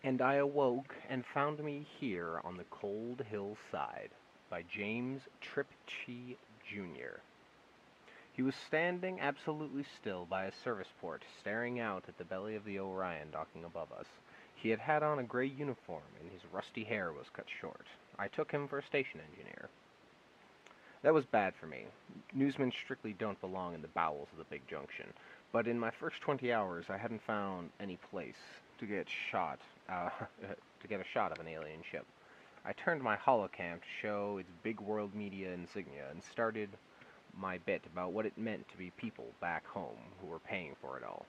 And I awoke and found me here on the cold hillside by James Tiptree Jr. He was standing absolutely still by a service port, staring out at the belly of the Orion docking above us. He had on a gray uniform, and his rusty hair was cut short. I took him for a station engineer. That was bad for me. Newsmen strictly don't belong in the bowels of the big junction, but in my first 20 hours I hadn't found any place to get shot, to get a shot of an alien ship. I turned my holocam to show its big world media insignia and started my bit about what it meant to be people back home who were paying for it all.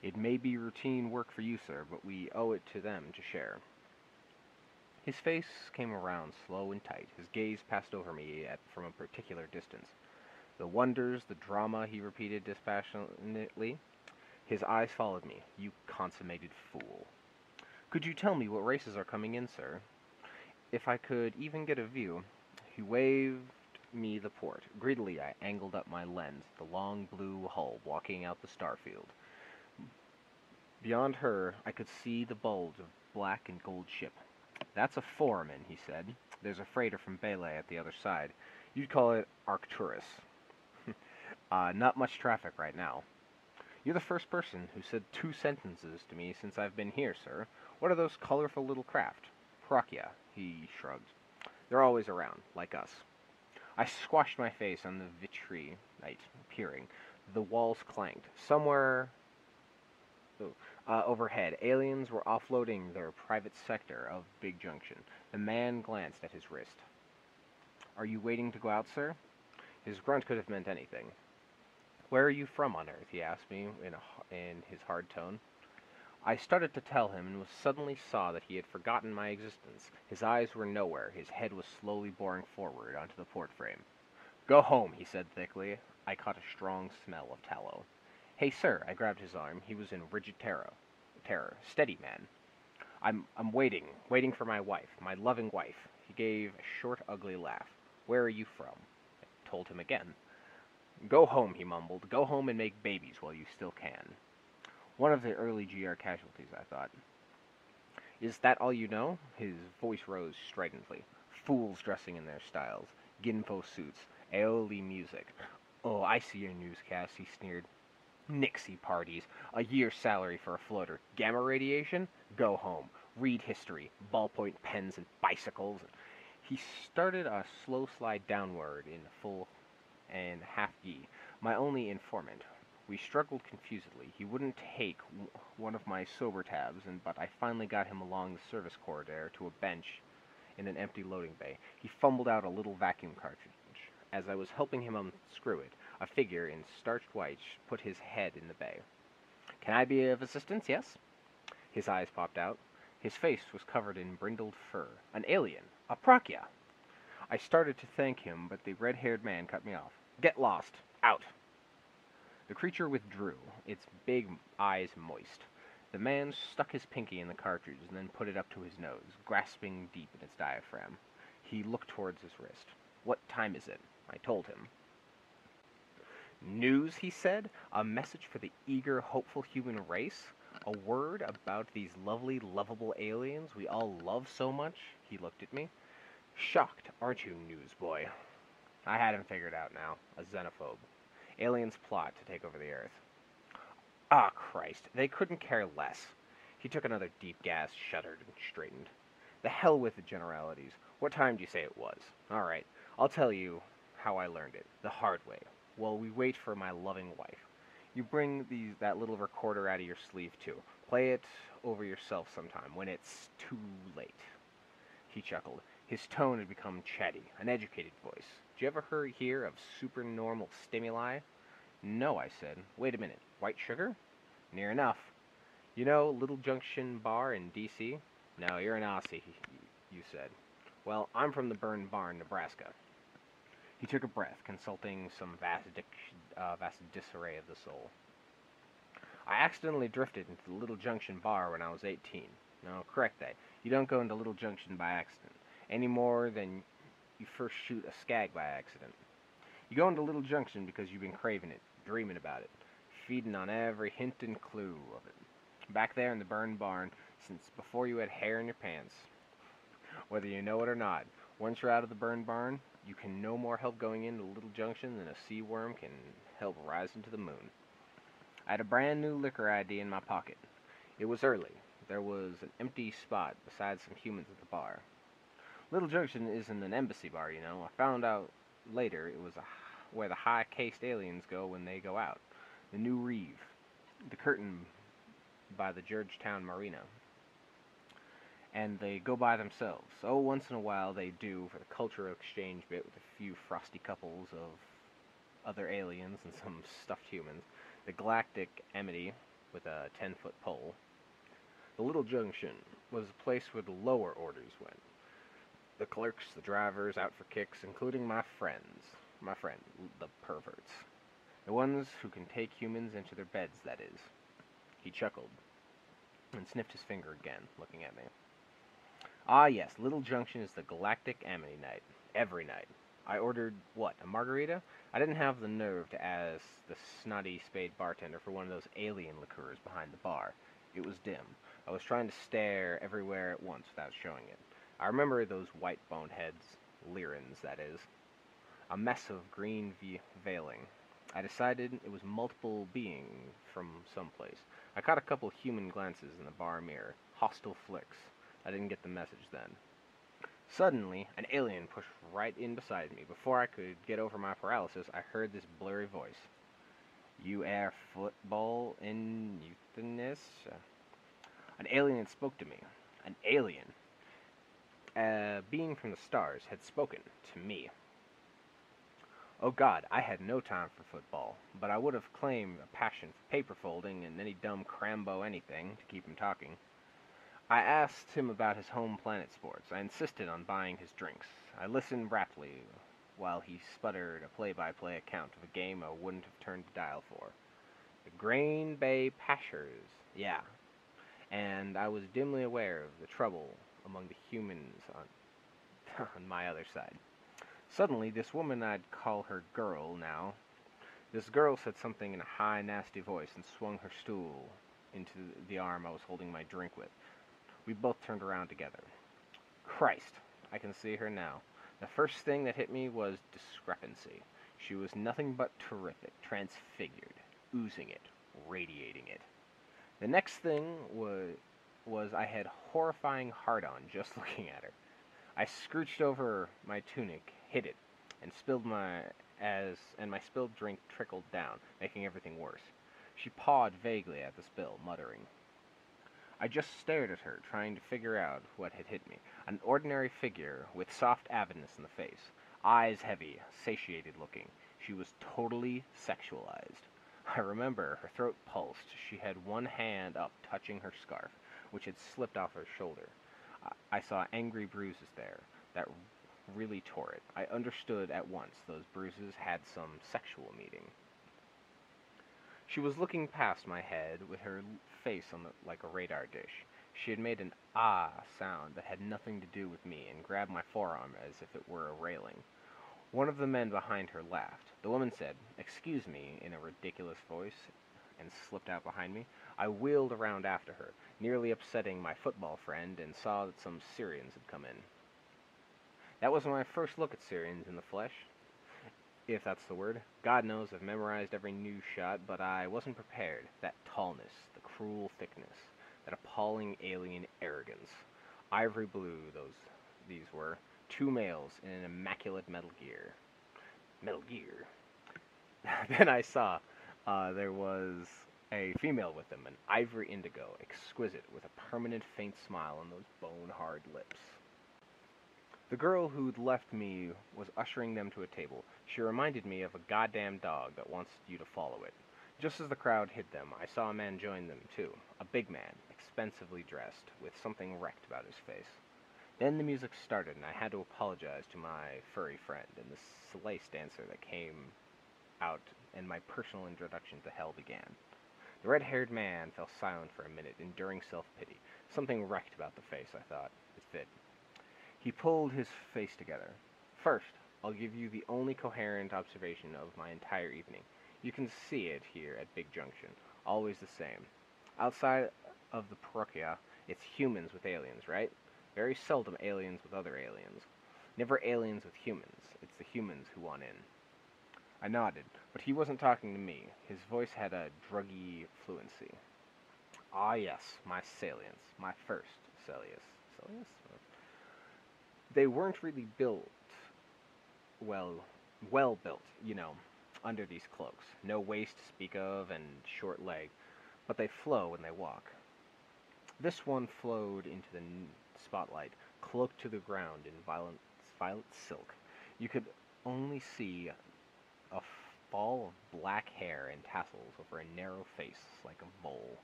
It may be routine work for you, sir, but we owe it to them to share. His face came around slow and tight. His gaze passed over me from a particular distance. The wonders, the drama, he repeated dispassionately. His eyes followed me. You consummated fool. Could you tell me what races are coming in, sir? If I could even get a view. He waved me the port. Greedily I angled up my lens, the long blue hull blocking out the starfield. Beyond her, I could see the bulge of black and gold ship. That's a foreman, he said. There's a freighter from Belay at the other side. You'd call it Arcturus. Not much traffic right now. You're the first person who said two sentences to me since I've been here, sir. What are those colorful little craft? Procya, he shrugged. They're always around, like us. I squashed my face on the vitrinite, peering. The walls clanked. Somewhere overhead, aliens were offloading their private sector of Big Junction. The man glanced at his wrist. Are you waiting to go out, sir? His grunt could have meant anything. Where are you from on Earth? He asked me in his hard tone. I started to tell him and suddenly saw that he had forgotten my existence. His eyes were nowhere. His head was slowly boring forward onto the port frame. Go home, he said thickly. I caught a strong smell of tallow. Hey, sir, I grabbed his arm. He was in rigid terror. Steady, man. I'm waiting for my wife, my loving wife. He gave a short, ugly laugh. Where are you from? I told him again. Go home, he mumbled. Go home and make babies while you still can. One of the early GR casualties, I thought. Is that all you know? His voice rose stridently. Fools dressing in their styles. Ginfo suits. Aioli music. Oh, I see your newscast, he sneered. Nixie parties. A year's salary for a floater. Gamma radiation? Go home. Read history. Ballpoint pens and bicycles. He started a slow slide downward in full and half gi, my only informant. We struggled confusedly. He wouldn't take one of my sober tabs, but I finally got him along the service corridor to a bench in an empty loading bay. He fumbled out a little vacuum cartridge. As I was helping him unscrew it, a figure in starched white put his head in the bay. Can I be of assistance, yes? His eyes popped out. His face was covered in brindled fur. An alien. A Procya. I started to thank him, but the red-haired man cut me off. Get lost. Out. The creature withdrew, its big eyes moist. The man stuck his pinky in the cartridge and then put it up to his nose, grasping deep in its diaphragm. He looked towards his wrist. What time is it? I told him. News, he said? A message for the eager, hopeful human race? A word about these lovely, lovable aliens we all love so much? He looked at me. Shocked, aren't you, newsboy? I had him figured out now. A xenophobe. Aliens plot to take over the Earth. Ah, Christ, they couldn't care less. He took another deep gas, shuddered, and straightened. The hell with the generalities. What time do you say it was? All right, I'll tell you how I learned it. The hard way. While we wait for my loving wife. You bring that little recorder out of your sleeve, too. Play it over yourself sometime, when it's too late. He chuckled. His tone had become chatty, an educated voice. Did you ever hear of supernormal stimuli? No, I said. Wait a minute. White sugar? Near enough. You know Little Junction Bar in D.C.? No, you're an Aussie, you said. Well, I'm from the Burn Barn, Nebraska. He took a breath, consulting some vast disarray of the soul. I accidentally drifted into the Little Junction Bar when I was 18. No, correct that. You don't go into Little Junction by accident, any more than you first shoot a skag by accident. You go into Little Junction because you've been craving it, dreaming about it, feeding on every hint and clue of it. Back there in the burned barn, since before you had hair in your pants, whether you know it or not. Once you're out of the burned barn, you can no more help going into Little Junction than a sea worm can help rise into the moon. I had a brand new liquor ID in my pocket. It was early. There was an empty spot beside some humans at the bar. Little Junction isn't an embassy bar, you know. I found out later it was where the high-caste aliens go when they go out. The New Reeve. The curtain by the Georgetown Marina. And they go by themselves. Oh, once in a while they do for the cultural exchange bit with a few frosty couples of other aliens and some stuffed humans. The Galactic Amity with a 10-foot pole. The Little Junction was a place where the lower orders went. The clerks, the drivers, out for kicks, including my friend, the perverts. The ones who can take humans into their beds, that is. He chuckled and sniffed his finger again, looking at me. Ah, yes, Little Junction is the Galactic Amity night. Every night. I ordered, what, a margarita? I didn't have the nerve to ask the snotty spade bartender for one of those alien liqueurs behind the bar. It was dim. I was trying to stare everywhere at once without showing it. I remember those white boneheads, Lyrans, that is. A mess of green veiling. I decided it was multiple being from someplace. I caught a couple human glances in the bar mirror. Hostile flicks. I didn't get the message then. Suddenly, an alien pushed right in beside me. Before I could get over my paralysis, I heard this blurry voice. You air football in euthanist? An alien spoke to me. An alien. A being from the stars had spoken to me. Oh God, I had no time for football, but I would have claimed a passion for paper folding and any dumb crambo anything to keep him talking. I asked him about his home planet sports. I insisted on buying his drinks. I listened raptly while he sputtered a play-by-play account of a game I wouldn't have turned the dial for. The Green Bay Packers, yeah. And I was dimly aware of the trouble among the humans on my other side. Suddenly, this woman, I'd call her girl now, this girl said something in a high, nasty voice and swung her stool into the arm I was holding my drink with. We both turned around together. Christ, I can see her now. The first thing that hit me was discrepancy. She was nothing but terrific, transfigured, oozing it, radiating it. The next thing was I had horrifying hard-on just looking at her. I scrooched over my tunic, hid it, and my spilled drink trickled down, making everything worse. She pawed vaguely at the spill, muttering. I just stared at her, trying to figure out what had hit me. An ordinary figure with soft avidness in the face, eyes heavy, satiated looking. She was totally sexualized. I remember her throat pulsed. She had one hand up, touching her scarf, which had slipped off her shoulder. I saw angry bruises there that really tore it. I understood at once those bruises had some sexual meaning. She was looking past my head with her face like a radar dish. She had made an ah sound that had nothing to do with me and grabbed my forearm as if it were a railing. One of the men behind her laughed. The woman said, "Excuse me," in a ridiculous voice, and slipped out behind me. I wheeled around after her, nearly upsetting my football friend, and saw that some Syrians had come in. That was my first look at Syrians in the flesh, if that's the word. God knows I've memorized every new shot, but I wasn't prepared. That tallness, the cruel thickness, that appalling alien arrogance. Ivory blue, these were. Two males in an immaculate Metal Gear. Metal Gear. Then I saw there was a female with them, an ivory indigo, exquisite, with a permanent faint smile on those bone-hard lips. The girl who'd left me was ushering them to a table. She reminded me of a goddamn dog that wants you to follow it. Just as the crowd hid them, I saw a man join them, too. A big man, expensively dressed, with something wrecked about his face. Then the music started, and I had to apologize to my furry friend and the lace dancer that came out, and my personal introduction to hell began. The red-haired man fell silent for a minute, enduring self-pity. Something wrecked about the face, I thought. It fit. He pulled his face together. First, I'll give you the only coherent observation of my entire evening. You can see it here at Big Junction. Always the same. Outside of the parochia, it's humans with aliens, right? Very seldom aliens with other aliens. Never aliens with humans. It's the humans who want in. I nodded, but he wasn't talking to me. His voice had a druggy fluency. Ah, yes, my salients. My first Celius. Celius? They weren't really built, well, well built, under these cloaks. No waist to speak of and short leg, but they flow when they walk. This one flowed into the spotlight, cloaked to the ground in violet silk. You could only see a fall of black hair and tassels over a narrow face like a mole.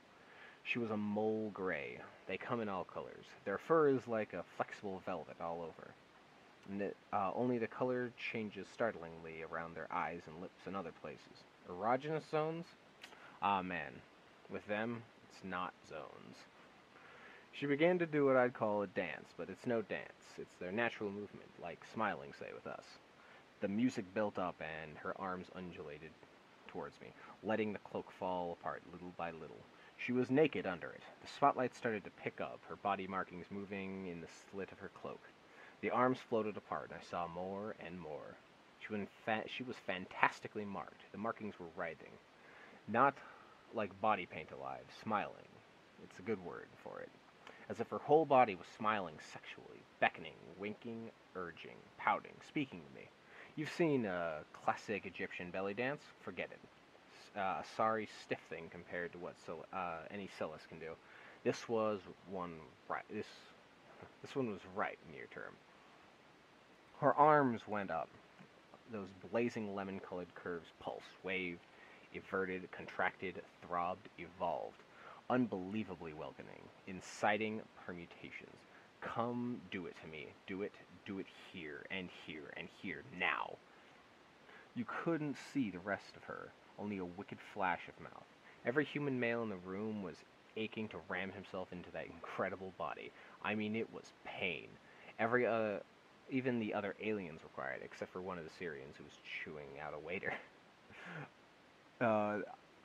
She was a mole gray. They come in all colors. Their fur is like a flexible velvet all over. Only the color changes startlingly around their eyes and lips and other places. Erogenous zones? Ah, man. With them, it's not zones. She began to do what I'd call a dance, but it's no dance. It's their natural movement, like smiling, say, with us. The music built up, and her arms undulated towards me, letting the cloak fall apart little by little. She was naked under it. The spotlight started to pick up, her body markings moving in the slit of her cloak. The arms floated apart, and I saw more and more. She was fantastically marked. The markings were writhing. Not like body paint alive, smiling. It's a good word for it. As if her whole body was smiling sexually, beckoning, winking, urging, pouting, speaking to me. You've seen a classic Egyptian belly dance? Forget it. A sorry, stiff thing compared to what any Scylla can do. This was one right. This one was right near term. Her arms went up. Those blazing lemon-colored curves pulsed, waved, everted, contracted, throbbed, evolved. Unbelievably welcoming, inciting permutations. Come, do it to me. Do it here, and here, and here, now. You couldn't see the rest of her, only a wicked flash of mouth. Every human male in the room was aching to ram himself into that incredible body. I mean, it was pain. Even the other aliens were quiet, except for one of the Syrians who was chewing out a waiter.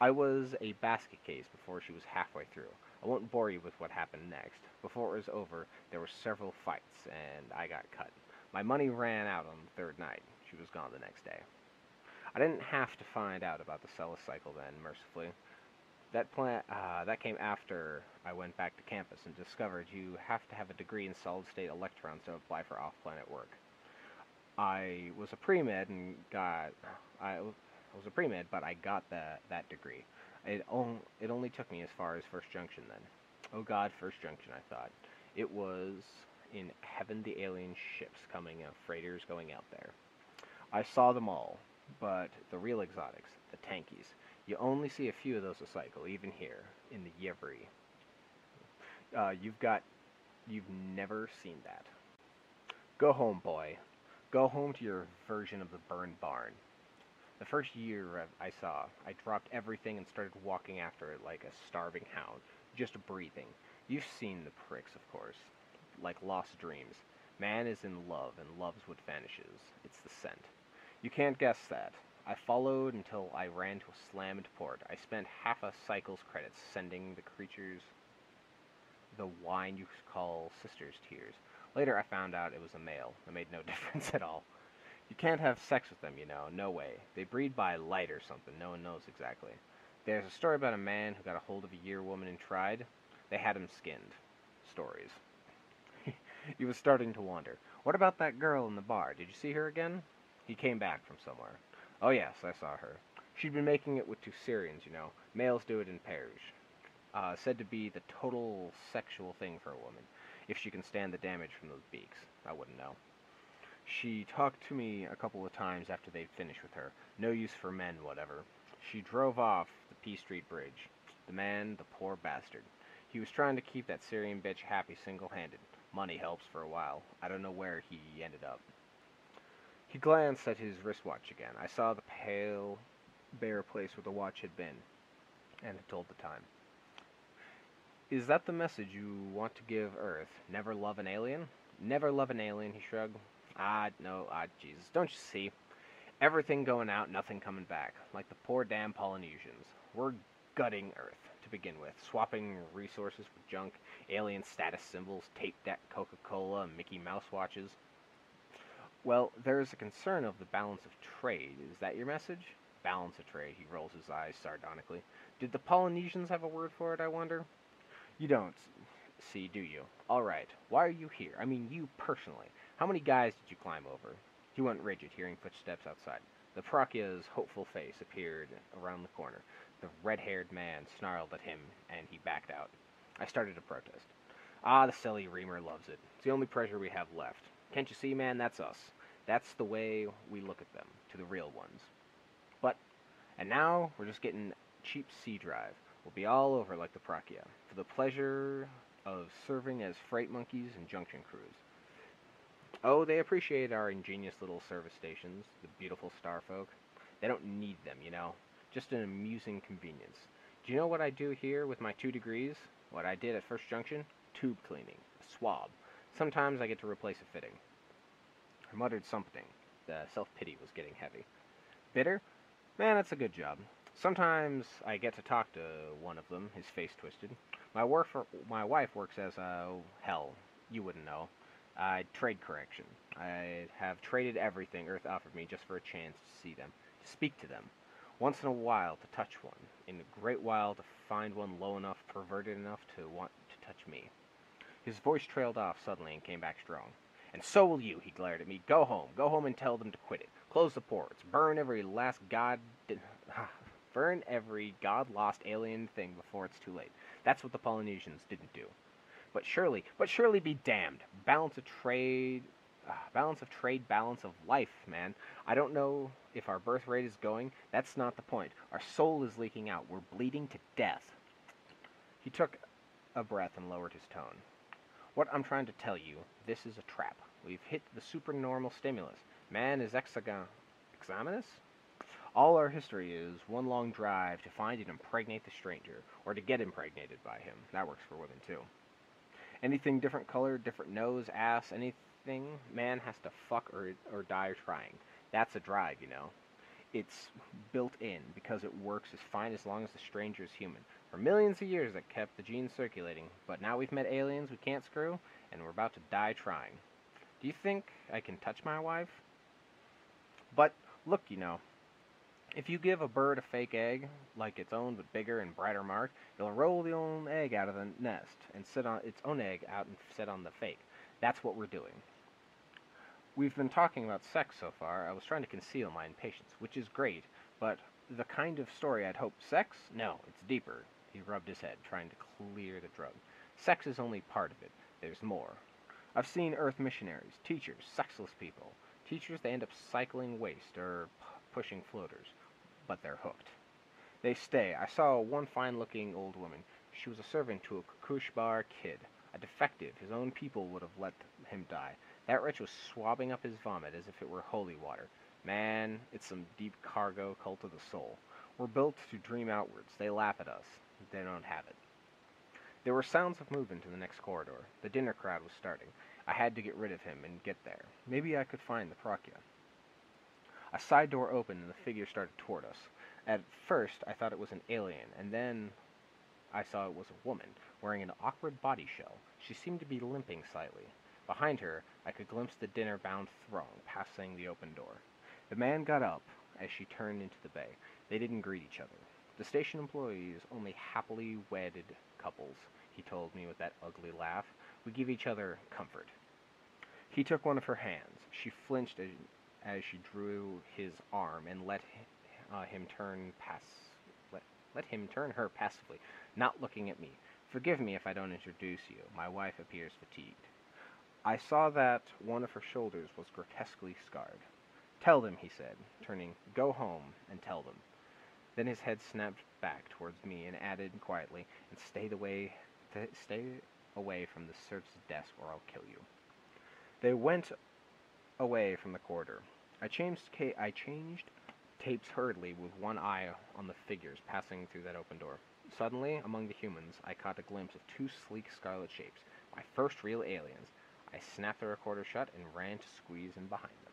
I was a basket case before she was halfway through. I won't bore you with what happened next. Before it was over, there were several fights, and I got cut. My money ran out on the third night. She was gone the next day. I didn't have to find out about the Celis cycle then, mercifully. That came after I went back to campus and discovered you have to have a degree in solid-state electrons to apply for off-planet work. I was a pre-med, but I got that degree. It only took me as far as First Junction then. Oh God, First Junction, I thought. It was in heaven, the alien ships coming, freighters going out there. I saw them all, but the real exotics, the tankies. You only see a few of those a cycle, even here, in the Yevri. You've never seen that. Go home, boy. Go home to your version of the burned barn. The first year I dropped everything and started walking after it like a starving hound, just breathing. You've seen the pricks, of course, like lost dreams. Man is in love, and love's what vanishes. It's the scent. You can't guess that. I followed until I ran to a slammed port. I spent half a cycle's credits sending the creatures the wine you call sister's tears. Later I found out it was a male. It made no difference at all. You can't have sex with them, no way. They breed by light or something, no one knows exactly. There's a story about a man who got a hold of a year woman and tried. They had him skinned. Stories. He was starting to wonder. What about that girl in the bar? Did you see her again? He came back from somewhere. Oh yes, I saw her. She'd been making it with two Syrians, Males do it in pairs. Said to be the total sexual thing for a woman, if she can stand the damage from those beaks. I wouldn't know. She talked to me a couple of times after they'd finished with her. No use for men, whatever. She drove off the P Street Bridge. The man, the poor bastard. He was trying to keep that Syrian bitch happy single-handed. Money helps for a while. I don't know where he ended up. He glanced at his wristwatch again. I saw the pale, bare place where the watch had been, and it told the time. Is that the message you want to give Earth? Never love an alien? Never love an alien, he shrugged. No, Jesus, don't you see? Everything going out, nothing coming back. Like the poor damn Polynesians. We're gutting Earth. To to begin with, swapping resources for junk, alien status symbols, tape deck Coca-Cola, Mickey Mouse watches. Well, there is a concern of the balance of trade. Is that your message? Balance of trade, he rolls his eyes sardonically. Did the Polynesians have a word for it, I wonder? You don't see, do you? All right. Why are you here? I mean, you personally. How many guys did you climb over? He went rigid, hearing footsteps outside. The Prakya's hopeful face appeared around the corner. The red-haired man snarled at him, and he backed out. I started to protest. Ah, the silly reamer loves it. It's the only treasure we have left. Can't you see, man? That's us. That's the way we look at them, to the real ones. And now, we're just getting cheap sea drive. We'll be all over like the Prakya, for the pleasure of serving as freight monkeys and junction crews. Oh, they appreciate our ingenious little service stations, the beautiful star folk. They don't need them, you know. Just an amusing convenience. Do you know what I do here with my 2 degrees? What I did at First Junction? Tube cleaning. A swab. Sometimes I get to replace a fitting. I muttered something. The self-pity was getting heavy. Bitter? Man, that's a good job. Sometimes I get to talk to one of them, his face twisted. My wife works as hell, you wouldn't know. Trade correction. I have traded everything Earth offered me just for a chance to see them, to speak to them. Once in a while to touch one. In a great while to find one low enough, perverted enough to want to touch me. His voice trailed off suddenly and came back strong. And so will you, he glared at me. Go home and tell them to quit it. Close the ports. Burn every god-lost alien thing before it's too late. That's what the Polynesians didn't do. But surely be damned. Balance of trade, balance of life, man. I don't know if our birth rate is going. That's not the point. Our soul is leaking out. We're bleeding to death. He took a breath and lowered his tone. What I'm trying to tell you, this is a trap. We've hit the supernormal stimulus. Man is exogenous? All our history is one long drive to find and impregnate the stranger, or to get impregnated by him. That works for women, too. Anything different color, different nose, ass, anything, man has to fuck or die trying. That's a drive, you know. It's built in, because it works as fine as long as the stranger is human. For millions of years that kept the genes circulating, but now we've met aliens we can't screw, and we're about to die trying. Do you think I can touch my wife? But, look, you know, if you give a bird a fake egg, like its own but bigger and brighter mark, it'll roll the own egg out of the nest, and sit on its own egg out and sit on the fake. That's what we're doing. We've been talking about sex so far. I was trying to conceal my impatience, which is great, but the kind of story I'd hoped. Sex? No, it's deeper. He rubbed his head, trying to clear the drug. Sex is only part of it. There's more. I've seen Earth missionaries, teachers, sexless people. Teachers, they end up cycling waste or pushing floaters, but they're hooked. They stay. I saw one fine-looking old woman. She was a servant to a Kukush bar kid, a defective. His own people would have let him die. That wretch was swabbing up his vomit as if it were holy water. Man, it's some deep cargo cult of the soul. We're built to dream outwards. They laugh at us. They don't have it. There were sounds of movement in the next corridor. The dinner crowd was starting. I had to get rid of him and get there. Maybe I could find the Prakya. A side door opened and the figure started toward us. At first, I thought it was an alien, and then I saw it was a woman, wearing an awkward body shell. She seemed to be limping slightly. Behind her, I could glimpse the dinner-bound throng passing the open door. The man got up as she turned into the bay. They didn't greet each other. The station employees only happily wedded couples, he told me with that ugly laugh. We give each other comfort. He took one of her hands. She flinched as she drew his arm and let him turn her passively, not looking at me. Forgive me if I don't introduce you. My wife appears fatigued. I saw that one of her shoulders was grotesquely scarred. Tell them, he said, turning. Go home and tell them. Then his head snapped back towards me and added quietly, and stay away from the surgeon's desk or I'll kill you. They went away from the corridor. I changed tapes hurriedly with one eye on the figures passing through that open door. Suddenly, among the humans, I caught a glimpse of two sleek scarlet shapes, my first real aliens. I snapped the recorder shut and ran to squeeze in behind them.